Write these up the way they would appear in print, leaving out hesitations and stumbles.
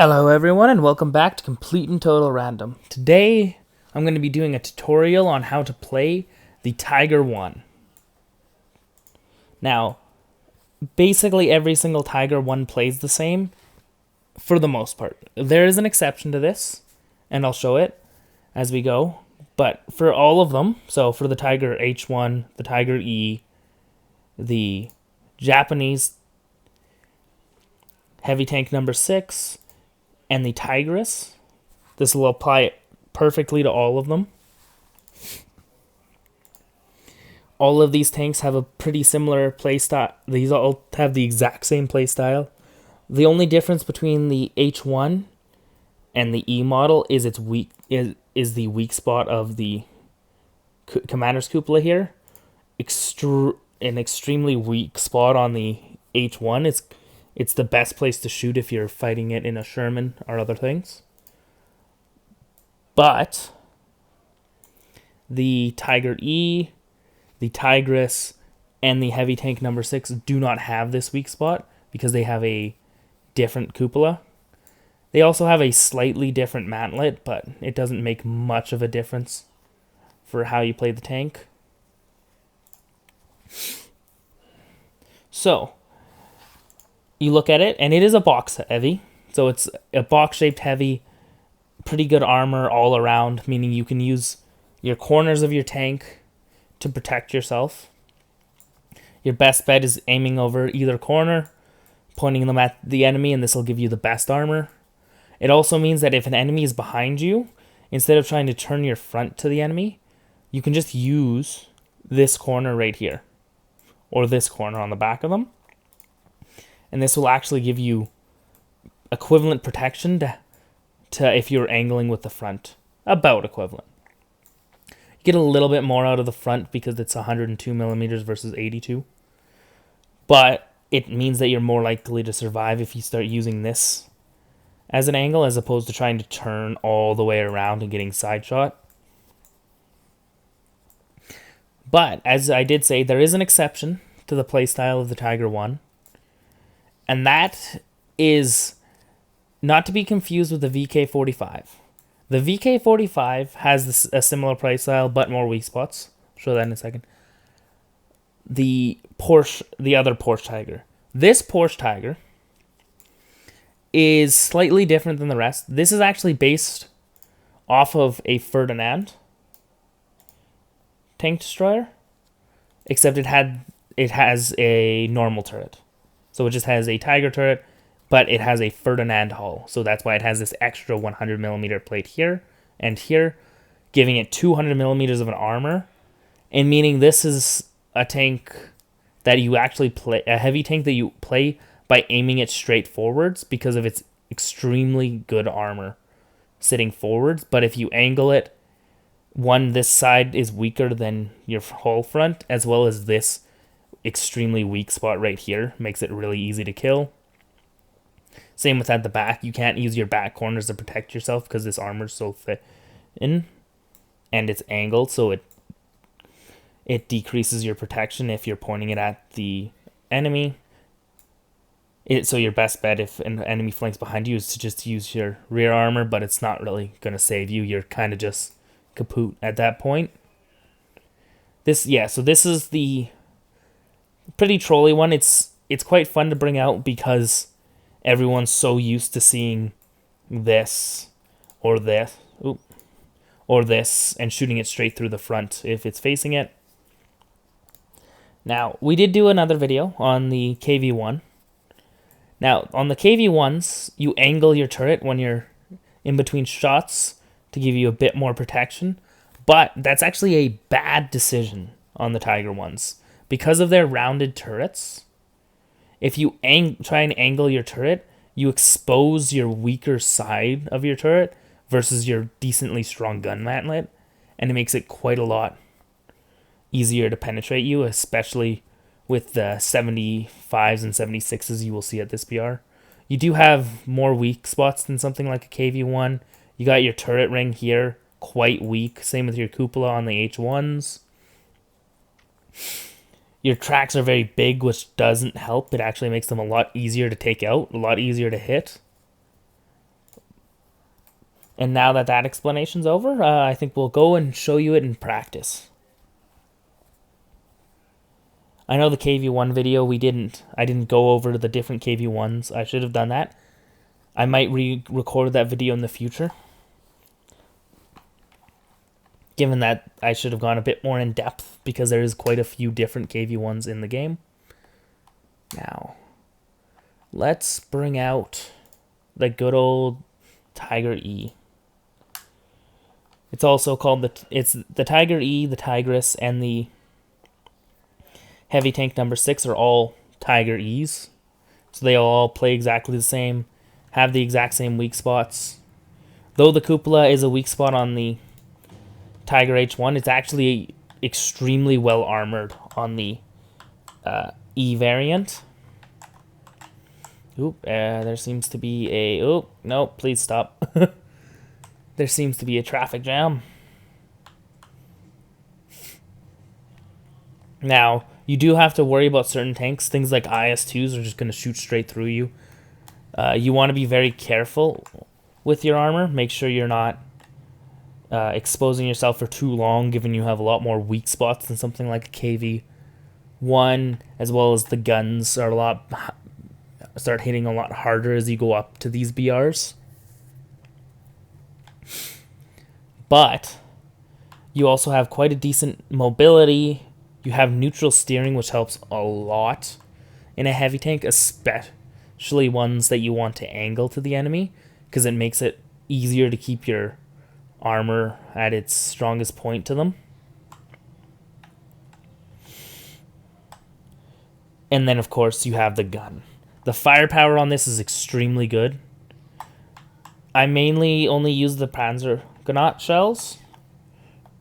Hello everyone and welcome back to Complete and Total Random. Today I'm going to be doing a tutorial on how to play the Tiger 1. Now, basically every single Tiger 1 plays the same for the most part. There is an exception to this, and I'll show it as we go. But for all of them, so for the Tiger H1, the Tiger E, the Japanese Heavy Tank number 6, and the Tigris, this will apply perfectly to all of them. All of these tanks have a pretty similar playstyle. These all have the exact same playstyle. The only difference between the H1 and the E model is its is the weak spot of the Commander's Cupola here. An extremely weak spot on the H1. It's the best place to shoot if you're fighting it in a Sherman or other things. But the Tiger E, the Tigris, and the Heavy Tank number 6 do not have this weak spot because they have a different cupola. They also have a slightly different mantlet, but it doesn't make much of a difference for how you play the tank. So, you look at it, and it is a box heavy. So it's a box-shaped heavy, pretty good armor all around, meaning you can use your corners of your tank to protect yourself. Your best bet is aiming over either corner, pointing them at the enemy, and this will give you the best armor. It also means that if an enemy is behind you, instead of trying to turn your front to the enemy, you can just use this corner right here, or this corner on the back of them. And this will actually give you equivalent protection to if you're angling with the front. About equivalent. You get a little bit more out of the front because it's 102 millimeters versus 82. But it means that you're more likely to survive if you start using this as an angle as opposed to trying to turn all the way around and getting side shot. But, as I did say, there is an exception to the playstyle of the Tiger 1. And that is not to be confused with the VK45. The VK45 has a similar playstyle, but more weak spots. I'll show that in a second. The other Porsche Tiger. This Porsche Tiger is slightly different than the rest. This is actually based off of a Ferdinand tank destroyer, except it has a normal turret. So it just has a Tiger turret, but it has a Ferdinand hull. So that's why it has this extra 100 millimeter plate here and here, giving it 200 millimeters of an armor. And meaning this is a tank that you actually play, a heavy tank that you play by aiming it straight forwards because of its extremely good armor sitting forwards. But if you angle it, this side is weaker than your hull front, as well as this extremely weak spot right here makes it really easy to kill. Same with at the back. You can't use your back corners to protect yourself because this armor's so thin and it's angled, so it decreases your protection if you're pointing it at the enemy. So your best bet if an enemy flanks behind you is to just use your rear armor, but it's not really going to save you. You're kind of just kaput at that point. So this is the pretty trolly one. It's quite fun to bring out because everyone's so used to seeing this or this and shooting it straight through the front if it's facing it. Now, we did do another video on the KV1. Now, on the KV1s, you angle your turret when you're in between shots to give you a bit more protection, but that's actually a bad decision on the Tiger 1s. Because of their rounded turrets, if you try and angle your turret, you expose your weaker side of your turret versus your decently strong gun mantlet, and it makes it quite a lot easier to penetrate you, especially with the 75s and 76s you will see at this BR. You do have more weak spots than something like a KV1. You got your turret ring here, quite weak. Same with your cupola on the H1s. Your tracks are very big, which doesn't help. It actually makes them a lot easier to take out, a lot easier to hit. And now that that explanation's over, I think we'll go and show you it in practice. I know the KV1 video I didn't go over the different KV1s. I should have done that. I might re-record that video in the future, given that I should have gone a bit more in depth because there is quite a few different KV1s in the game. Now, let's bring out the good old Tiger E. It's also called the Tiger E, the Tigris, and the Heavy Tank number 6 are all Tiger E's. So they all play exactly the same, have the exact same weak spots. Though the cupola is a weak spot on the Tiger H1, it's actually extremely well armored on the E variant. Oop, there seems to be a... Oh, no, please stop. There seems to be a traffic jam. Now, you do have to worry about certain tanks. Things like IS-2s are just going to shoot straight through you. You want to be very careful with your armor. Make sure you're not exposing yourself for too long, given you have a lot more weak spots than something like a KV-1, as well as the guns start hitting a lot harder as you go up to these BRs. But you also have quite a decent mobility. You have neutral steering, which helps a lot in a heavy tank, especially ones that you want to angle to the enemy, because it makes it easier to keep your armor at its strongest point to them. And then, of course, you have the gun. The firepower on this is extremely good. I mainly only use the Panzergranat shells.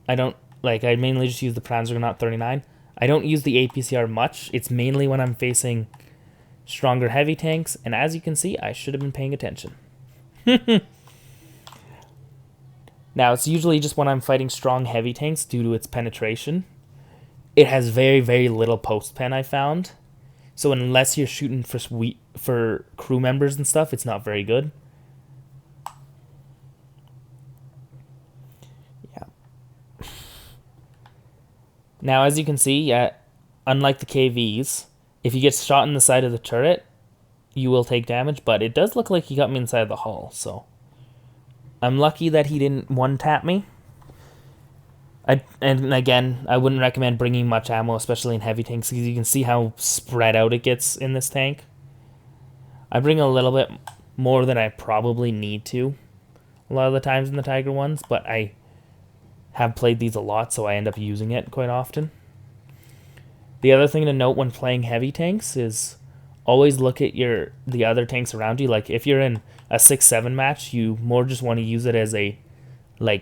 I mainly just use the Panzergranat 39. I don't use the APCR much. It's mainly when I'm facing stronger heavy tanks, and as you can see, I should have been paying attention. Now, it's usually just when I'm fighting strong heavy tanks due to its penetration. It has very, very little post-pen, I found. So unless you're shooting for crew members and stuff, it's not very good. Yeah. Now, as you can see, unlike the KVs, if you get shot in the side of the turret, you will take damage, but it does look like he got me inside the hull, so I'm lucky that he didn't one-tap me. And again, I wouldn't recommend bringing much ammo, especially in heavy tanks, because you can see how spread out it gets in this tank. I bring a little bit more than I probably need to a lot of the times in the Tiger ones, but I have played these a lot, so I end up using it quite often. The other thing to note when playing heavy tanks is always look at the other tanks around you. Like, if you're in a 6-7 match, you more just want to use it as a,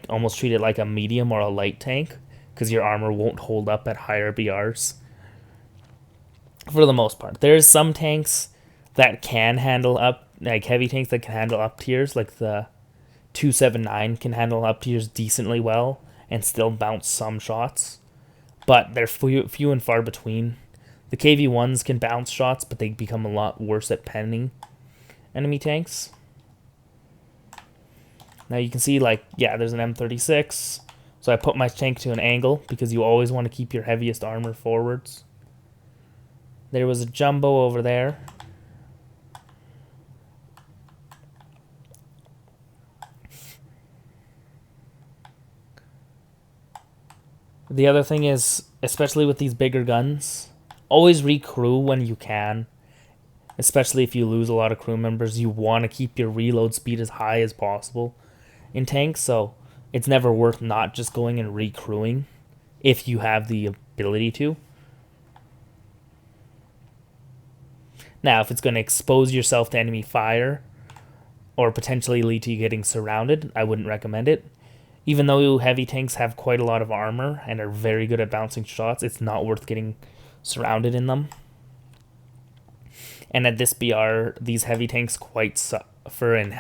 almost treat it like a medium or a light tank, because your armor won't hold up at higher BRs. For the most part. There's some tanks that can handle up, heavy tanks that can handle up tiers, like the 279 can handle up tiers decently well and still bounce some shots. But they're few and far between. The KV-1s can bounce shots, but they become a lot worse at penning enemy tanks. Now you can see, there's an M36. So I put my tank to an angle, because you always want to keep your heaviest armor forwards. There was a jumbo over there. The other thing is, especially with these bigger guns, always recrew when you can. Especially if you lose a lot of crew members, you want to keep your reload speed as high as possible in tanks, so it's never worth not just going and recrewing if you have the ability to. Now, if it's going to expose yourself to enemy fire or potentially lead to you getting surrounded, I wouldn't recommend it. Even though heavy tanks have quite a lot of armor and are very good at bouncing shots, it's not worth getting surrounded in them. And at this BR, these heavy tanks quite suffer in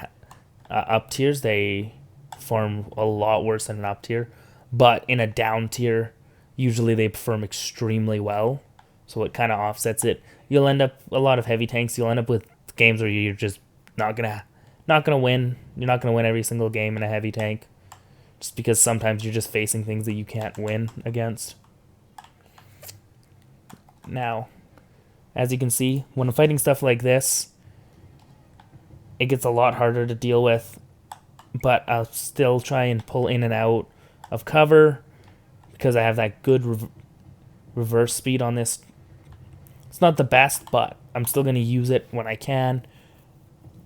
up tiers. They perform a lot worse than an up tier. But in a down tier, usually they perform extremely well. So it kind of offsets it. You'll end up, a lot of heavy tanks, you'll end up with games where you're just not Not going to win. You're not going to win every single game in a heavy tank. Just because sometimes you're just facing things that you can't win against. Now, as you can see, when I'm fighting stuff like this, it gets a lot harder to deal with. But I'll still try and pull in and out of cover because I have that good reverse speed on this. It's not the best, but I'm still going to use it when I can.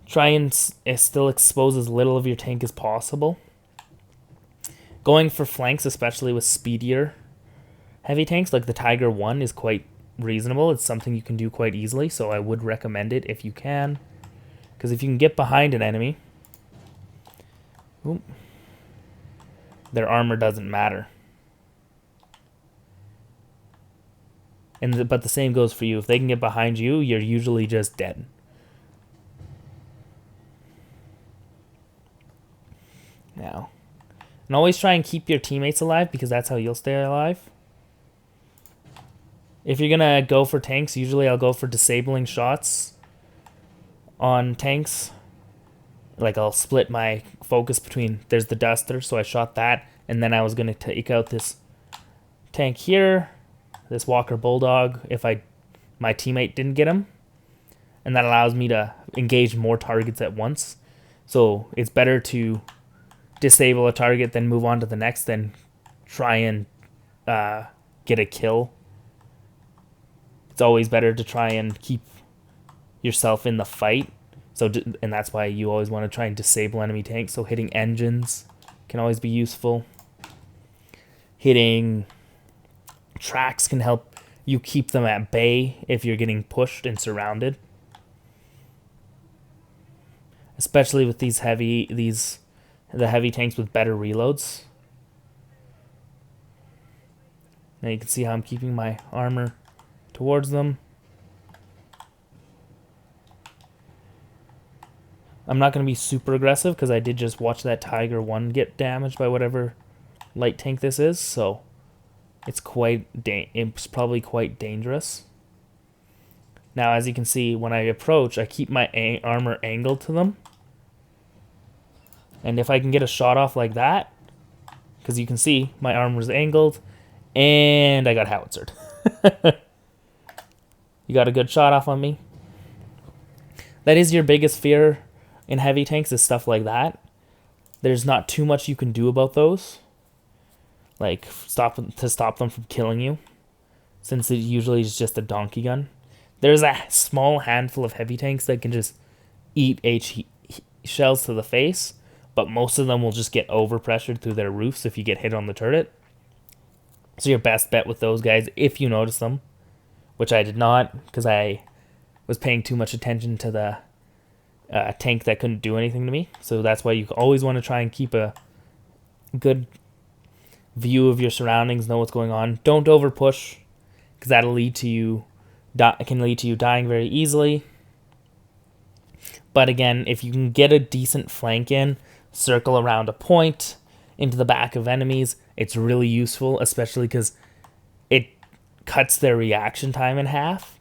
Try and still expose as little of your tank as possible. Going for flanks, especially with speedier heavy tanks like the Tiger 1, is quite reasonable. It's something you can do quite easily, so I would recommend it if you can. Because if you can get behind an enemy, their armor doesn't matter. But the same goes for you. If they can get behind you, you're usually just dead. Now, and always try and keep your teammates alive because that's how you'll stay alive. If you're going to go for tanks, usually I'll go for disabling shots on tanks. Like I'll split my focus between, there's the Duster, so I shot that. And then I was going to take out this tank here, this Walker Bulldog, if my teammate didn't get him. And that allows me to engage more targets at once. So it's better to disable a target, then move on to the next, then try and get a kill. It's always better to try and keep yourself in the fight. And that's why you always want to try and disable enemy tanks. So hitting engines can always be useful. Hitting tracks can help you keep them at bay if you're getting pushed and surrounded. Especially with the heavy tanks with better reloads. Now you can see how I'm keeping my armor towards them. I'm not going to be super aggressive because I did just watch that Tiger 1 get damaged by whatever light tank this is, so it's probably quite dangerous. Now, as you can see, when I approach, I keep my armor angled to them. And if I can get a shot off like that, because you can see my armor's angled, and I got howitzered. You got a good shot off on me. That is your biggest fear in heavy tanks, is stuff like that. There's not too much you can do about those. Like, stop them from killing you, since it usually is just a donkey gun. There's a small handful of heavy tanks that can just eat shells to the face, but most of them will just get overpressured through their roofs if you get hit on the turret. So your best bet with those guys, if you notice them, which I did not, because I was paying too much attention to the tank that couldn't do anything to me. So that's why you always want to try and keep a good view of your surroundings, know what's going on. Don't over push, because that'll lead to you dying very easily. But again, if you can get a decent flank in, circle around a point into the back of enemies, it's really useful, especially because it cuts their reaction time in half.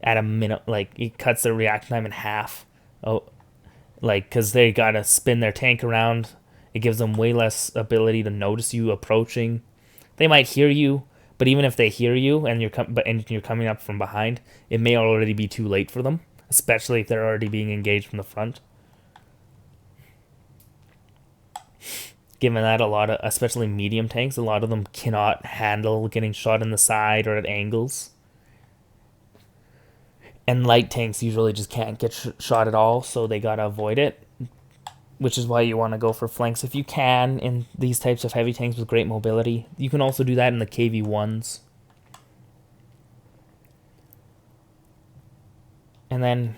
At a minute, like, it cuts their reaction time in half. Because they gotta spin their tank around. It gives them way less ability to notice you approaching. They might hear you, but even if they hear you and you're coming up from behind, it may already be too late for them, especially if they're already being engaged from the front. Given that a lot of, especially medium tanks, a lot of them cannot handle getting shot in the side or at angles. And light tanks usually just can't get shot at all, so they gotta avoid it. Which is why you want to go for flanks if you can in these types of heavy tanks with great mobility. You can also do that in the KV-1s. And then,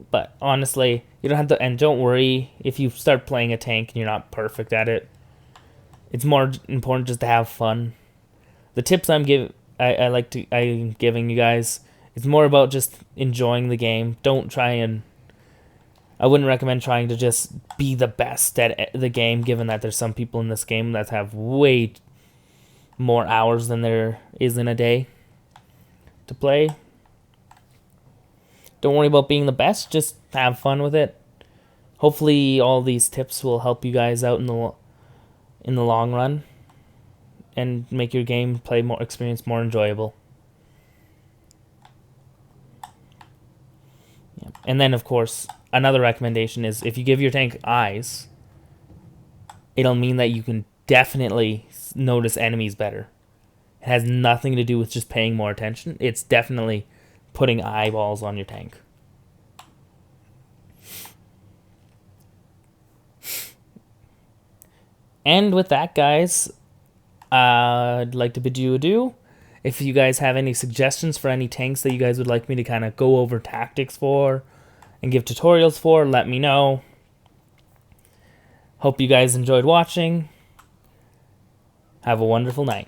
but honestly, you don't have to, and don't worry if you start playing a tank and you're not perfect at it. It's more important just to have fun. The tips I'm giving you guys, it's more about just enjoying the game. I wouldn't recommend trying to just be the best at the game, given that there's some people in this game that have way more hours than there is in a day to play. Don't worry about being the best. Just have fun with it. Hopefully, all these tips will help you guys out in the long run, and make your gameplay experience more enjoyable. Yeah. And then, of course, another recommendation is if you give your tank eyes, it'll mean that you can definitely notice enemies better. It has nothing to do with just paying more attention. It's definitely putting eyeballs on your tank. And with that, guys, I'd like to bid you adieu. If you guys have any suggestions for any tanks that you guys would like me to kind of go over tactics for and give tutorials for, let me know. Hope you guys enjoyed watching. Have a wonderful night.